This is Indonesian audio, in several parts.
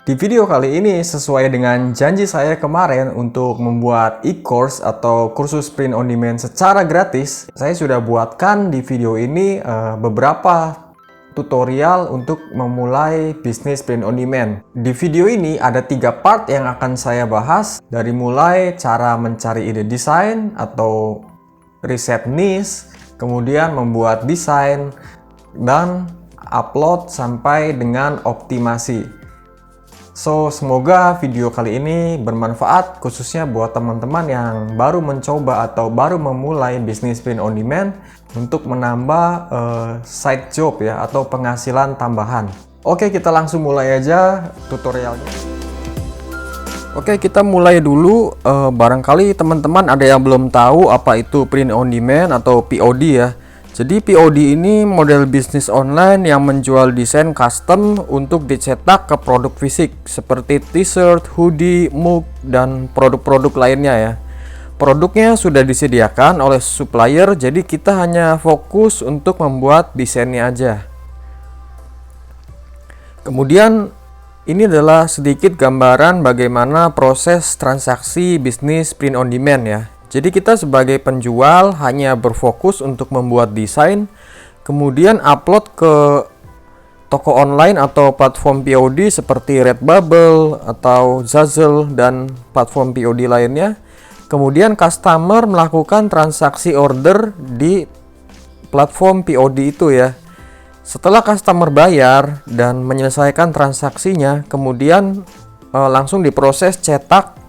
Di video kali ini, sesuai dengan janji saya kemarin untuk membuat e-course atau kursus print on demand secara gratis, saya sudah buatkan di video ini beberapa tutorial untuk memulai bisnis print on demand. Di video ini ada 3 part yang akan saya bahas, dari mulai cara mencari ide desain atau riset niche, kemudian membuat desain, dan upload sampai dengan optimasi. So, semoga video kali ini bermanfaat khususnya buat teman-teman yang baru mencoba atau baru memulai bisnis print on demand untuk menambah side job ya atau penghasilan tambahan. Oke, kita langsung mulai aja tutorialnya. Oke, kita mulai dulu. Barangkali teman-teman ada yang belum tahu apa itu print on demand atau POD ya. Jadi POD ini model bisnis online yang menjual desain custom untuk dicetak ke produk fisik seperti t-shirt, hoodie, mug, dan produk-produk lainnya ya. Produknya sudah disediakan oleh supplier, jadi kita hanya fokus untuk membuat desainnya aja. Kemudian ini adalah sedikit gambaran bagaimana proses transaksi bisnis print on demand ya. Jadi kita sebagai penjual hanya berfokus untuk membuat desain, kemudian upload ke toko online atau platform POD seperti Redbubble atau Zazzle dan platform POD lainnya. Kemudian customer melakukan transaksi order di platform POD itu ya. Setelah customer bayar dan menyelesaikan transaksinya, kemudian langsung diproses cetak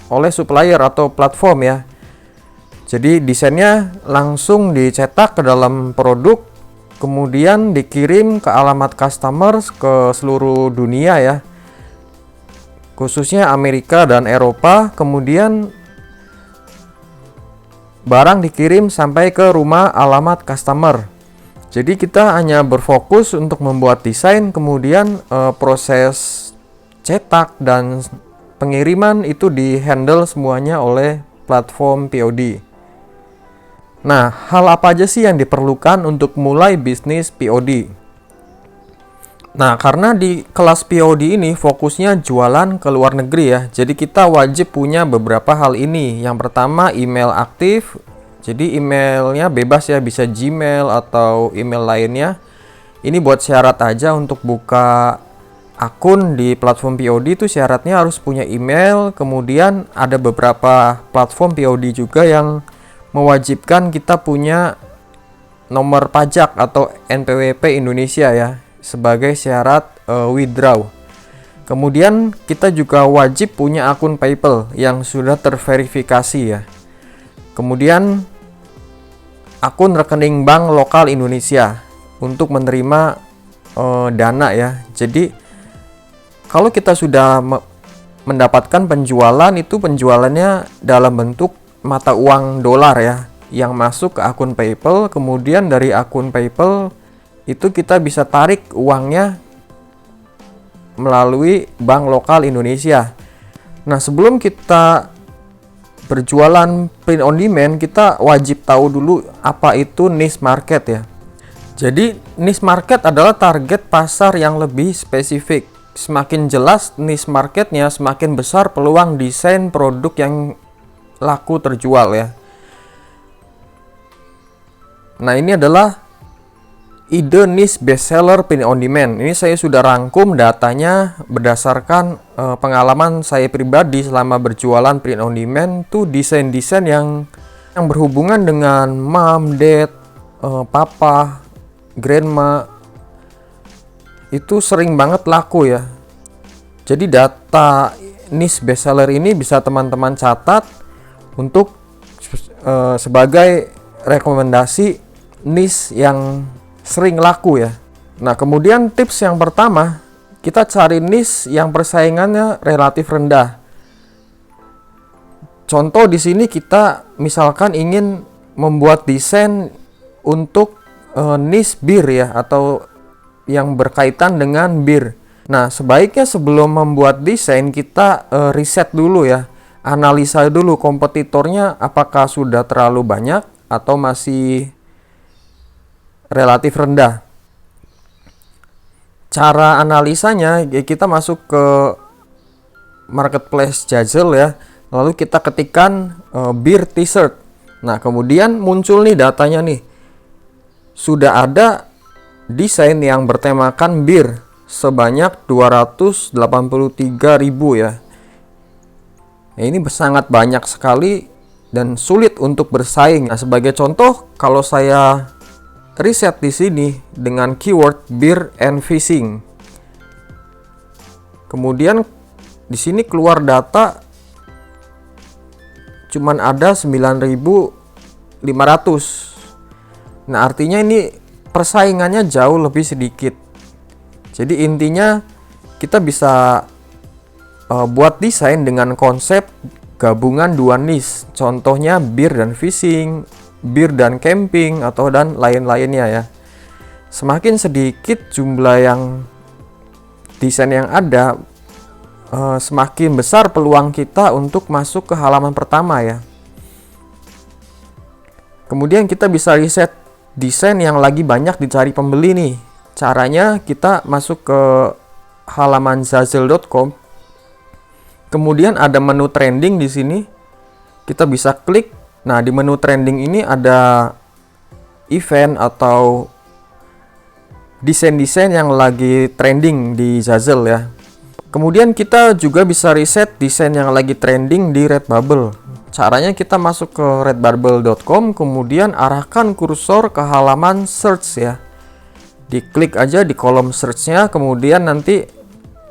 oleh supplier atau platform ya. Jadi desainnya langsung dicetak ke dalam produk, kemudian dikirim ke alamat customer ke seluruh dunia ya, khususnya Amerika dan Eropa. Kemudian barang dikirim sampai ke rumah alamat customer. Jadi kita hanya berfokus untuk membuat desain, kemudian proses cetak dan pengiriman itu di-handle semuanya oleh platform POD. Nah, hal apa aja sih yang diperlukan untuk mulai bisnis POD? Nah, karena di kelas POD ini fokusnya jualan ke luar negeri ya, jadi kita wajib punya beberapa hal ini. Yang pertama, email aktif. Jadi emailnya bebas ya, bisa Gmail atau email lainnya. Ini buat syarat aja untuk buka akun di platform POD itu syaratnya harus punya email. Kemudian ada beberapa platform POD juga yang mewajibkan kita punya nomor pajak atau NPWP Indonesia ya sebagai syarat withdraw. Kemudian kita juga wajib punya akun PayPal yang sudah terverifikasi ya. Kemudian akun rekening bank lokal Indonesia untuk menerima dana ya. Jadi kalau kita sudah mendapatkan penjualan, itu penjualannya dalam bentuk mata uang dolar ya, yang masuk ke akun PayPal. Kemudian dari akun PayPal itu kita bisa tarik uangnya melalui bank lokal Indonesia. Nah, sebelum kita berjualan print on demand, kita wajib tahu dulu apa itu niche market ya. Jadi niche market adalah target pasar yang lebih spesifik. Semakin jelas niche marketnya, semakin besar peluang desain produk yang laku terjual ya. Nah, ini adalah ide niche bestseller print on demand. Ini saya sudah rangkum datanya berdasarkan pengalaman saya pribadi selama berjualan print on demand. Tuh desain-desain yang berhubungan dengan mom, dad, papa, grandma itu sering banget laku ya. Jadi data niche bestseller ini bisa teman-teman catat untuk sebagai rekomendasi niche yang sering laku ya. Nah, kemudian tips yang pertama, kita cari niche yang persaingannya relatif rendah. Contoh di sini kita misalkan ingin membuat desain untuk niche bir ya, atau yang berkaitan dengan bir. Nah, sebaiknya sebelum membuat desain kita riset dulu ya. Analisa dulu kompetitornya apakah sudah terlalu banyak atau masih relatif rendah. Cara analisanya, ya kita masuk ke marketplace Zazzle ya, lalu kita ketikkan beer t-shirt. Nah, kemudian muncul nih datanya nih. Sudah ada desain yang bertemakan bir sebanyak 283.000 ya. Ya, ini sangat banyak sekali dan sulit untuk bersaing. Nah, sebagai contoh, kalau saya riset di sini dengan keyword beer and fishing, kemudian di sini keluar data cuman ada 9.500. Nah, artinya ini persaingannya jauh lebih sedikit. Jadi intinya kita bisa buat desain dengan konsep gabungan dua niche. Contohnya beer dan fishing, beer dan camping, atau dan lain-lainnya ya. Semakin sedikit jumlah yang desain yang ada, semakin besar peluang kita untuk masuk ke halaman pertama ya. Kemudian kita bisa riset desain yang lagi banyak dicari pembeli nih. Caranya kita masuk ke halaman zazzle.com. Kemudian ada menu trending di sini. Kita bisa klik. Nah, di menu trending ini ada event atau desain-desain yang lagi trending di Zazzle ya. Kemudian kita juga bisa riset desain yang lagi trending di Redbubble. Caranya kita masuk ke redbubble.com, kemudian arahkan kursor ke halaman search ya. Diklik aja di kolom search-nya, kemudian nanti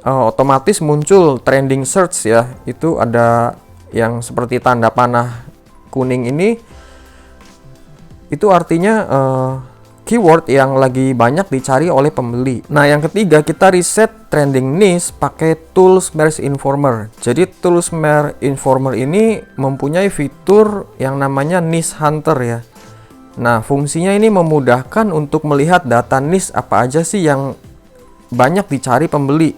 otomatis muncul trending search ya. Itu ada yang seperti tanda panah kuning ini. Itu artinya keyword yang lagi banyak dicari oleh pembeli. Nah, yang ketiga, kita riset trending niche pakai tools Merge Informer. Jadi tools Merge Informer ini mempunyai fitur yang namanya niche hunter ya. Nah, fungsinya ini memudahkan untuk melihat data niche apa aja sih yang banyak dicari pembeli.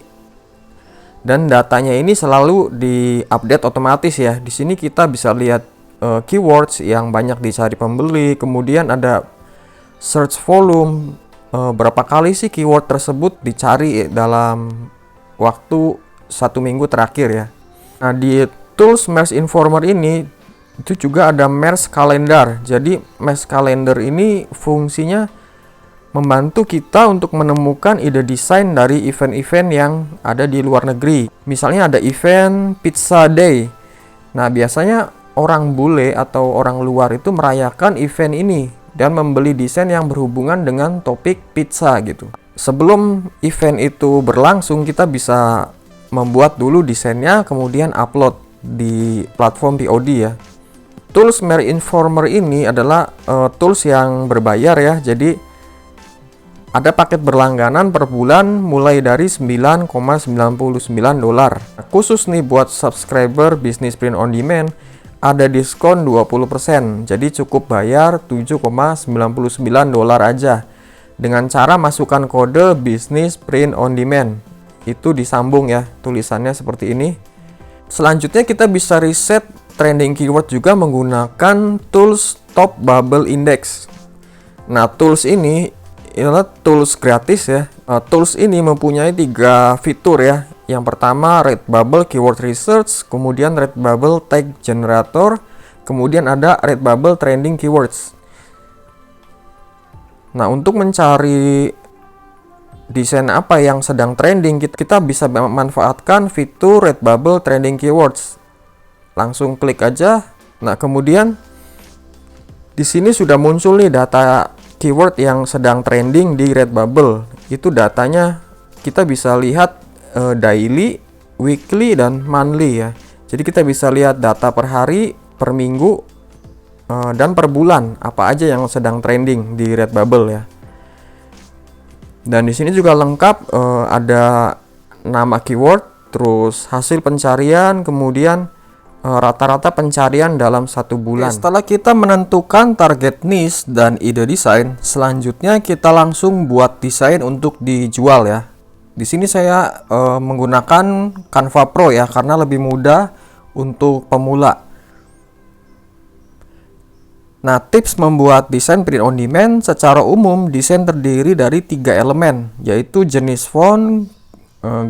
Dan datanya ini selalu diupdate otomatis ya. Di sini kita bisa lihat keywords yang banyak dicari pembeli, kemudian ada search volume, berapa kali sih keyword tersebut dicari dalam waktu 1 minggu terakhir ya. Nah, di tools Merge Informer ini itu juga ada Merge Calendar. Jadi Merge Calendar ini fungsinya membantu kita untuk menemukan ide desain dari event-event yang ada di luar negeri. Misalnya ada event Pizza Day. Nah, biasanya orang bule atau orang luar itu merayakan event ini dan membeli desain yang berhubungan dengan topik pizza gitu. Sebelum event itu berlangsung, kita bisa membuat dulu desainnya, kemudian upload di platform POD ya. Tools Merge Informer ini adalah tools yang berbayar ya. Jadi ada paket berlangganan per bulan mulai dari $9,99. Khusus nih buat subscriber Business Print on Demand, ada diskon 20%. Jadi cukup bayar $7,99 aja. Dengan cara masukkan kode Business Print on Demand. Itu disambung ya, tulisannya seperti ini. Selanjutnya kita bisa riset trending keyword juga menggunakan tools Top Bubble Index. Nah, tools ini adalah tools gratis ya. Tools ini mempunyai 3 fitur ya. Yang pertama Redbubble Keyword Research, kemudian Redbubble Tag Generator, kemudian ada Redbubble Trending Keywords. Nah, untuk mencari desain apa yang sedang trending, kita bisa memanfaatkan fitur Redbubble Trending Keywords. Langsung klik aja. Nah, kemudian di sini sudah muncul nih data keyword yang sedang trending di Redbubble. Itu datanya kita bisa lihat daily, weekly, dan monthly ya. Jadi kita bisa lihat data per hari, per minggu, dan per bulan apa aja yang sedang trending di Redbubble ya. Dan di sini juga lengkap, ada nama keyword, terus hasil pencarian, kemudian rata-rata pencarian dalam 1 bulan. Setelah kita menentukan target niche dan ide desain, selanjutnya kita langsung buat desain untuk dijual ya. Di sini saya menggunakan Canva Pro ya, karena lebih mudah untuk pemula. Nah, tips membuat desain print on demand secara umum, desain terdiri dari 3 elemen, yaitu jenis font,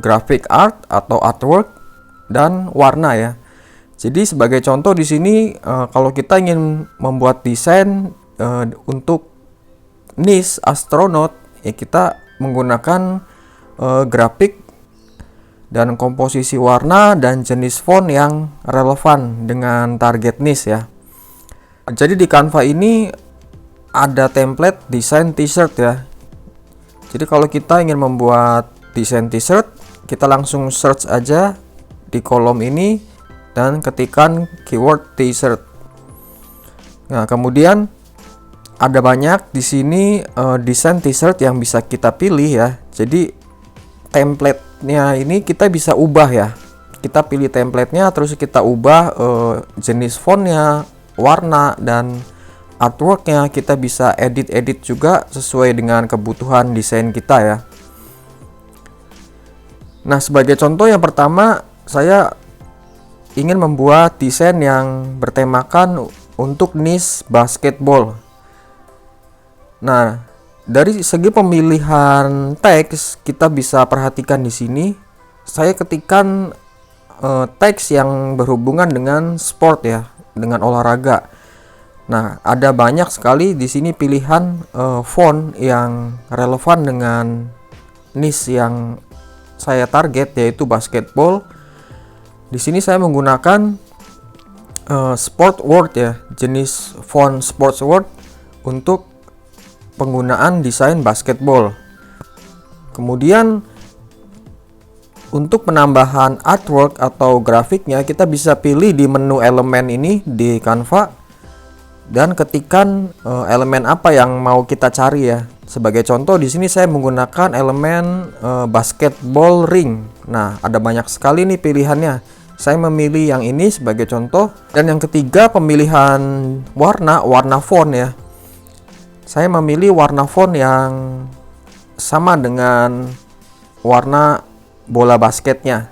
graphic art atau artwork, dan warna ya. Jadi sebagai contoh di sini, kalau kita ingin membuat desain untuk niche astronot, ya kita menggunakan grafik dan komposisi warna dan jenis font yang relevan dengan target niche ya. Jadi di Canva ini ada template desain t-shirt ya. Jadi kalau kita ingin membuat desain t-shirt, kita langsung search aja di kolom ini dan ketikkan keyword t-shirt. Nah, kemudian ada banyak di sini desain t-shirt yang bisa kita pilih ya. Jadi template-nya ini kita bisa ubah ya. Kita pilih template-nya, terus kita ubah jenis fontnya, warna, dan artworknya. Kita bisa edit-edit juga sesuai dengan kebutuhan desain kita ya. Nah, sebagai contoh yang pertama, saya ingin membuat desain yang bertemakan untuk niche basketball. Nah, dari segi pemilihan teks, kita bisa perhatikan di sini. Saya ketikkan teks yang berhubungan dengan sport ya, dengan olahraga. Nah, ada banyak sekali di sini pilihan font yang relevan dengan niche yang saya target, yaitu basketball. Di sini saya menggunakan sport word ya, jenis font sports word untuk penggunaan desain basketball. Kemudian untuk penambahan artwork atau grafiknya, kita bisa pilih di menu elemen ini di Canva dan ketikkan elemen apa yang mau kita cari ya. Sebagai contoh di sini saya menggunakan elemen basketball ring. Nah, ada banyak sekali nih pilihannya. Saya memilih yang ini sebagai contoh. Dan yang ketiga, pemilihan warna font ya. Saya memilih warna font yang sama dengan warna bola basketnya.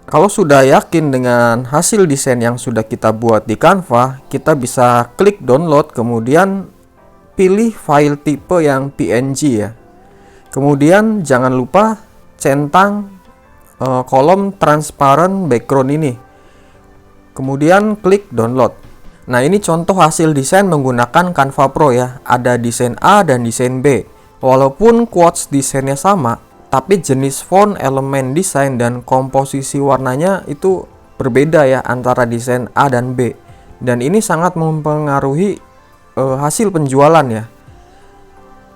Kalau sudah yakin dengan hasil desain yang sudah kita buat di Canva, kita bisa klik download, kemudian pilih file tipe yang PNG ya. Kemudian jangan lupa centang kolom transparent background ini. Kemudian klik download. Nah, ini contoh hasil desain menggunakan Canva Pro ya. Ada desain A dan desain B. Walaupun quotes desainnya sama, tapi jenis font, elemen desain, dan komposisi warnanya itu berbeda ya antara desain A dan B. Dan ini sangat mempengaruhi hasil penjualan ya.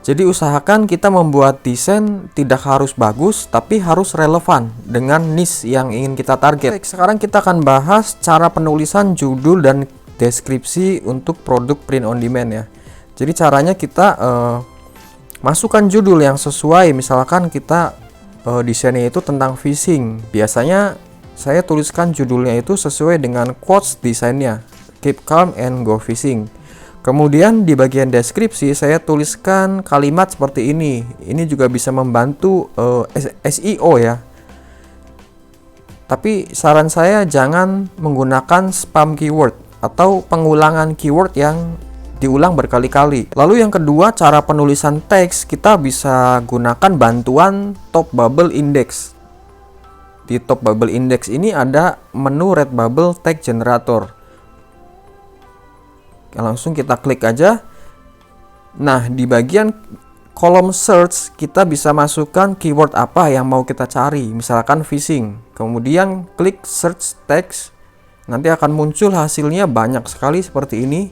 Jadi usahakan kita membuat desain tidak harus bagus, tapi harus relevan dengan niche yang ingin kita target. Baik, sekarang kita akan bahas cara penulisan judul dan deskripsi untuk produk print on demand ya. Jadi caranya kita masukkan judul yang sesuai. Misalkan kita desainnya itu tentang fishing, biasanya saya tuliskan judulnya itu sesuai dengan quotes desainnya, keep calm and go fishing. Kemudian di bagian deskripsi saya tuliskan kalimat seperti ini. Ini juga bisa membantu SEO ya. Tapi saran saya jangan menggunakan spam keyword atau pengulangan keyword yang diulang berkali-kali. Lalu yang kedua, cara penulisan teks, kita bisa gunakan bantuan Top Bubble Index. Di Top Bubble Index ini ada menu Redbubble Text Generator. Langsung kita klik aja. Nah, di bagian kolom search kita bisa masukkan keyword apa yang mau kita cari, misalkan fishing. Kemudian klik search text. Nanti akan muncul hasilnya banyak sekali seperti ini.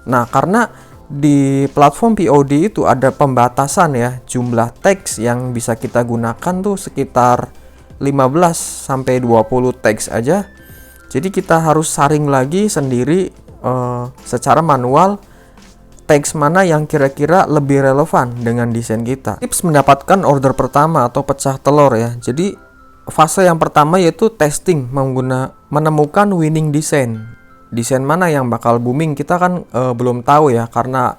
Nah, karena di platform POD itu ada pembatasan ya, jumlah teks yang bisa kita gunakan tuh sekitar 15 sampai 20 teks aja. Jadi kita harus saring lagi sendiri secara manual teks mana yang kira-kira lebih relevan dengan desain kita. Tips mendapatkan order pertama atau pecah telur ya. Jadi fase yang pertama yaitu testing, menemukan winning design. Desain mana yang bakal booming kita kan belum tahu ya, karena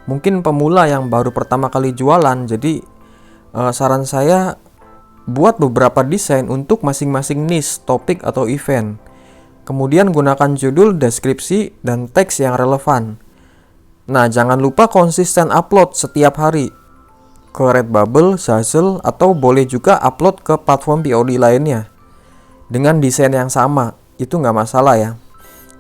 mungkin pemula yang baru pertama kali jualan. Jadi saran saya buat beberapa desain untuk masing-masing niche, topik atau event. Kemudian gunakan judul, deskripsi, dan teks yang relevan. Nah, jangan lupa konsisten upload setiap hari ke Redbubble, Zazzle, atau boleh juga upload ke platform POD lainnya dengan desain yang sama. Itu nggak masalah ya.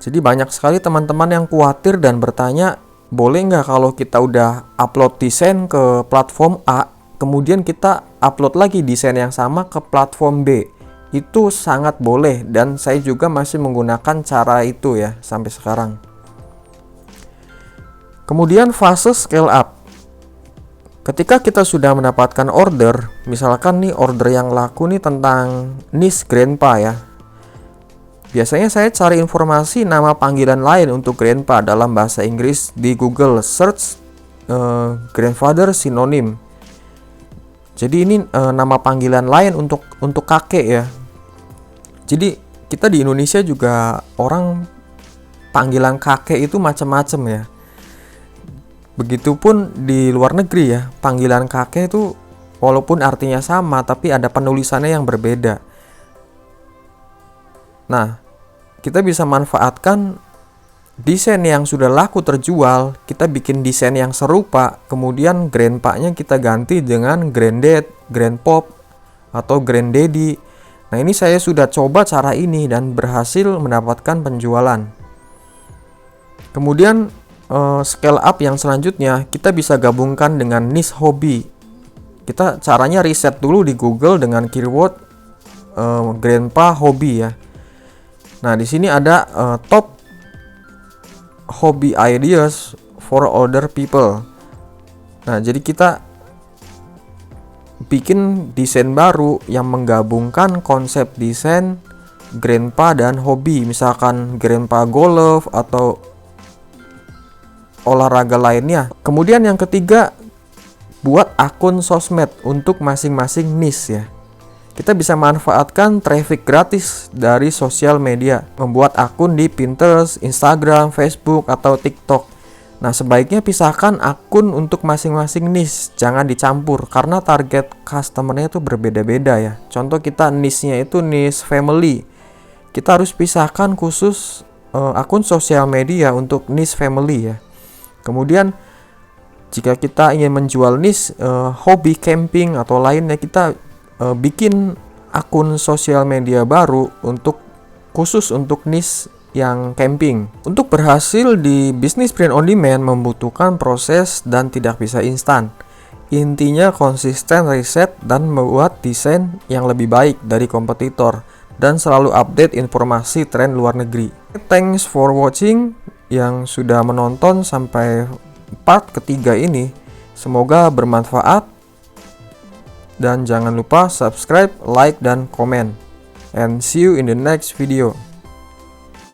Jadi banyak sekali teman-teman yang khawatir dan bertanya, boleh nggak kalau kita udah upload desain ke platform A, kemudian kita upload lagi desain yang sama ke platform B? Itu sangat boleh, dan saya juga masih menggunakan cara itu ya sampai sekarang. Kemudian fase scale up. Ketika kita sudah mendapatkan order, misalkan nih order yang laku nih tentang niche grandpa ya. Biasanya saya cari informasi nama panggilan lain untuk grandpa dalam bahasa Inggris di Google search grandfather synonym. Jadi ini nama panggilan lain untuk kakek ya. Jadi kita di Indonesia juga orang panggilan kakek itu macam-macam ya. Begitupun di luar negeri ya, panggilan kakek itu walaupun artinya sama tapi ada penulisannya yang berbeda. Nah, kita bisa manfaatkan desain yang sudah laku terjual, kita bikin desain yang serupa, kemudian grandpa-nya kita ganti dengan granddad, grandpop, atau granddaddy. Nah, ini saya sudah coba cara ini dan berhasil mendapatkan penjualan. Kemudian scale up yang selanjutnya kita bisa gabungkan dengan niche hobi. Kita caranya riset dulu di Google dengan keyword grandpa hobi ya. Nah, di sini ada top hobby ideas for older people. Nah, jadi kita bikin desain baru yang menggabungkan konsep desain grandpa dan hobi, misalkan grandpa golf atau olahraga lainnya. Kemudian yang ketiga, buat akun sosmed untuk masing-masing niche ya. Kita bisa manfaatkan traffic gratis dari sosial media, membuat akun di Pinterest, Instagram, Facebook, atau TikTok. Nah, sebaiknya pisahkan akun untuk masing-masing niche, jangan dicampur karena target customer-nya itu berbeda-beda ya. Contoh kita niche-nya itu niche family. Kita harus pisahkan khusus akun sosial media untuk niche family ya. Kemudian jika kita ingin menjual niche hobi camping atau lainnya, kita bikin akun sosial media baru khusus untuk niche yang camping. Untuk berhasil di bisnis print on demand membutuhkan proses dan tidak bisa instan. Intinya konsisten riset dan membuat desain yang lebih baik dari kompetitor dan selalu update informasi tren luar negeri. Thanks for watching yang sudah menonton sampai part ketiga ini. Semoga bermanfaat dan jangan lupa subscribe, like, dan komen. And see you in the next video.